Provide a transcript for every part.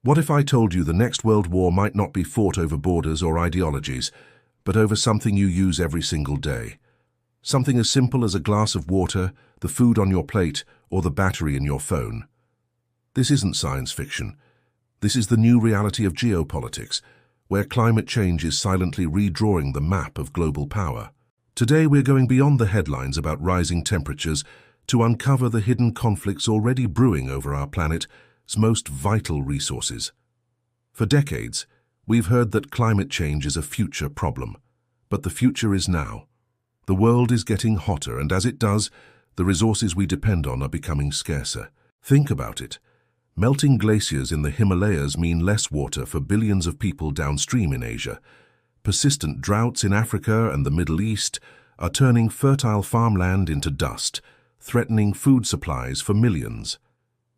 What if I told you the next world war might not be fought over borders or ideologies, but over something you use every single day? Something as simple as a glass of water, the food on your plate, or the battery in your phone. This isn't science fiction. This is the new reality of geopolitics, where climate change is silently redrawing the map of global power. Today we're going beyond the headlines about rising temperatures to uncover the hidden conflicts already brewing over our planet's most vital resources. For decades, we've heard that climate change is a future problem, but the future is now. The world is getting hotter, and as it does, the resources we depend on are becoming scarcer. Think about it. Melting glaciers in the Himalayas mean less water for billions of people downstream in Asia. Persistent droughts in Africa and the Middle East are turning fertile farmland into dust, threatening food supplies for millions.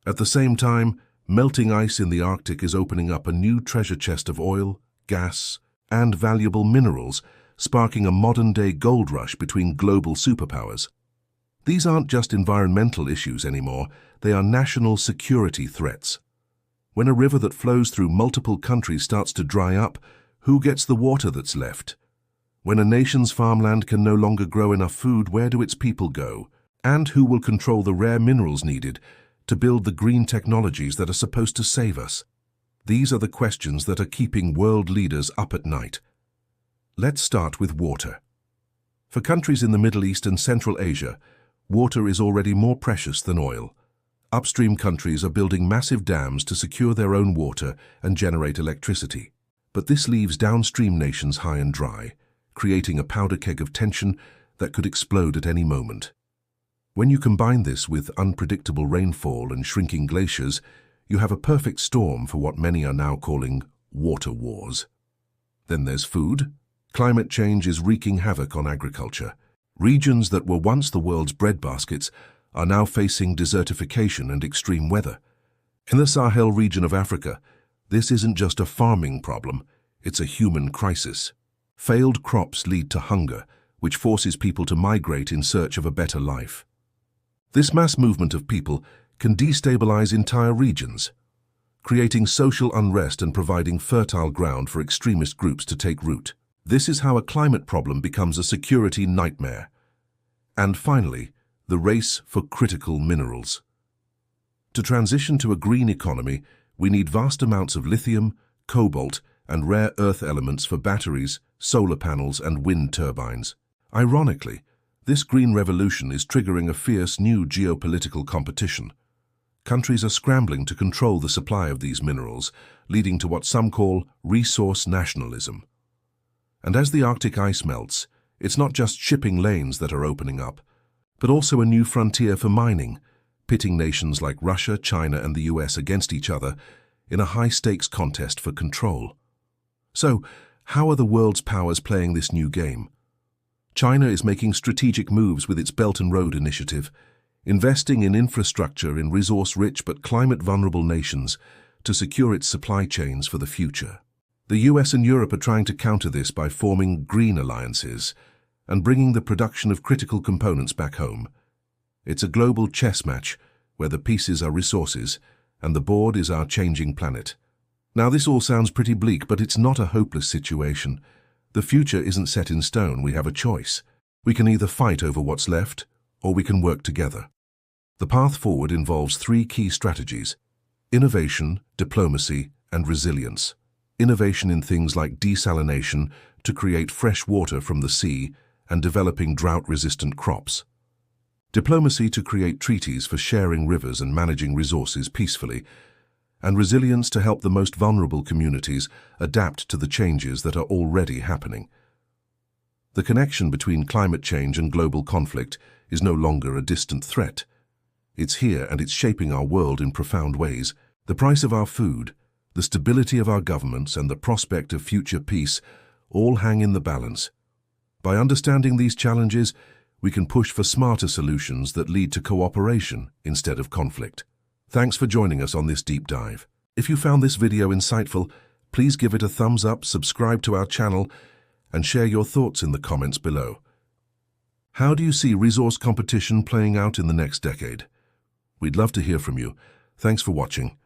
At the same time, melting ice in the Arctic is opening up a new treasure chest of oil, gas, and valuable minerals, sparking a modern-day gold rush between global superpowers. These aren't just environmental issues anymore, they are national security threats. When a river that flows through multiple countries starts to dry up, who gets the water that's left? When a nation's farmland can no longer grow enough food, where do its people go? And who will control the rare minerals needed to build the green technologies that are supposed to save us? These are the questions that are keeping world leaders up at night. Let's start with water. For countries in the Middle East and Central Asia, water is already more precious than oil. Upstream countries are building massive dams to secure their own water and generate electricity. But this leaves downstream nations high and dry, creating a powder keg of tension that could explode at any moment. When you combine this with unpredictable rainfall and shrinking glaciers, you have a perfect storm for what many are now calling water wars. Then there's food. Climate change is wreaking havoc on agriculture. Regions that were once the world's breadbaskets are now facing desertification and extreme weather. In the Sahel region of Africa, this isn't just a farming problem, it's a human crisis. Failed crops lead to hunger, which forces people to migrate in search of a better life. This mass movement of people can destabilize entire regions, creating social unrest and providing fertile ground for extremist groups to take root. This is how a climate problem becomes a security nightmare. And finally, the race for critical minerals. To transition to a green economy, we need vast amounts of lithium, cobalt, and rare earth elements for batteries, solar panels, and wind turbines. Ironically, this green revolution is triggering a fierce new geopolitical competition. Countries are scrambling to control the supply of these minerals, leading to what some call resource nationalism. And as the Arctic ice melts, it's not just shipping lanes that are opening up, but also a new frontier for mining, pitting nations like Russia, China, and the US against each other in a high-stakes contest for control. So, how are the world's powers playing this new game? China is making strategic moves with its Belt and Road Initiative, investing in infrastructure in resource-rich but climate-vulnerable nations to secure its supply chains for the future. The US and Europe are trying to counter this by forming green alliances and bringing the production of critical components back home. It's a global chess match where the pieces are resources and the board is our changing planet. Now, this all sounds pretty bleak, but it's not a hopeless situation. The future isn't set in stone. We have a choice. We can either fight over what's left, or we can work together. The path forward involves three key strategies: innovation, diplomacy, and resilience. Innovation in things like desalination to create fresh water from the sea and developing drought-resistant crops. Diplomacy to create treaties for sharing rivers and managing resources peacefully, and resilience to help the most vulnerable communities adapt to the changes that are already happening. The connection between climate change and global conflict is no longer a distant threat. It's here, and it's shaping our world in profound ways. The price of our food, the stability of our governments, and the prospect of future peace all hang in the balance. By understanding these challenges, we can push for smarter solutions that lead to cooperation instead of conflict. Thanks for joining us on this deep dive. If you found this video insightful, please give it a thumbs up, subscribe to our channel, and share your thoughts in the comments below. How do you see resource competition playing out in the next decade? We'd love to hear from you. Thanks for watching.